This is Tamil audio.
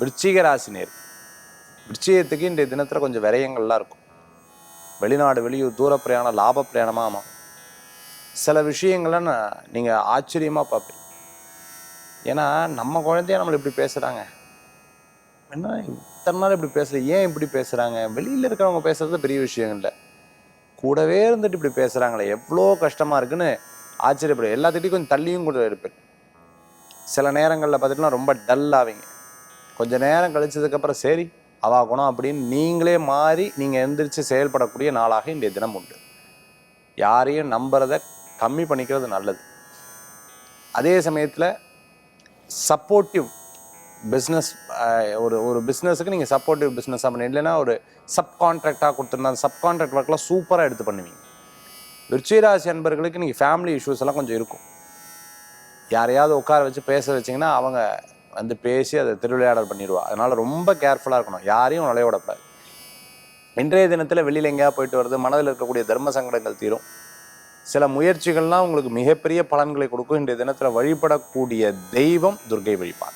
விருச்சிக ராசி நேர். விருச்சிகத்துக்கு இன்றைய தினத்தில் கொஞ்சம் விரயங்கள்லாம் இருக்கும். வெளிநாடு, வெளியூர், தூர பிரயாணம், லாப பிரயாணமாக ஆமாம். சில விஷயங்கள்லாம் நீங்கள் ஆச்சரியமாக பார்ப்பீங்க. ஏன்னா நம்ம குழந்தைய நம்மளை இப்படி பேசுகிறாங்க, என்ன இத்தனை நாள் இப்படி பேசல, ஏன் இப்படி பேசுகிறாங்க, வெளியில் இருக்கிறவங்க பேசுறது பெரிய விஷயம் இல்லை, கூடவே இருந்துட்டு இப்படி பேசுகிறாங்களே எவ்வளோ கஷ்டமாக இருக்குன்னு ஆச்சரியப்படும். எல்லாத்துக்கிட்டையும் கொஞ்சம் தள்ளியும் கூட இருப்பேன். சில நேரங்களில் பார்த்துட்டுனா ரொம்ப டல் ஆவீங்க. கொஞ்சம் நேரம் கழிச்சதுக்கப்புறம் சரி அவா குணம் அப்படின்னு நீங்களே மாறி நீங்கள் எந்திரிச்சு செயல்படக்கூடிய நாளாக இன்றைய தினம் உண்டு. யாரையும் நம்புறதை கம்மி பண்ணிக்கிறது நல்லது. அதே சமயத்தில் சப்போர்ட்டிவ் பிஸ்னஸ், ஒரு பிஸ்னஸுக்கு நீங்கள் சப்போர்ட்டிவ் பிஸ்னஸாக பண்ணி, இல்லைன்னா ஒரு சப்கான்ட்ராக்டாக கொடுத்துருந்தா அந்த சப்கான்ட்ராக்ட் ஒர்க்லாம் சூப்பராக எடுத்து பண்ணுவீங்க. விருச்சிகராசி அன்பர்களுக்கு நீங்கள் ஃபேமிலி இஷ்யூஸ் எல்லாம் கொஞ்சம் இருக்கும். யாரையாவது உட்கார வச்சு பேச வச்சிங்கன்னா அவங்க வந்து பேசி அதை திருவிளையாடல் பண்ணிடுவா. அதனால் ரொம்ப கேர்ஃபுல்லாக இருக்கணும், யாரையும் நுழைய விடக்கூடாது. இன்றைய தினத்தில் வெளியில் எங்கேயா போயிட்டு வருது, மனதில் இருக்கக்கூடிய தர்ம சங்கடங்கள் தீரும். சில முயற்சிகள்லாம் உங்களுக்கு மிகப்பெரிய பலன்களை கொடுக்கும். இன்றைய தினத்தில் வழிபடக்கூடிய தெய்வம் துர்க்கை வழிபாடு.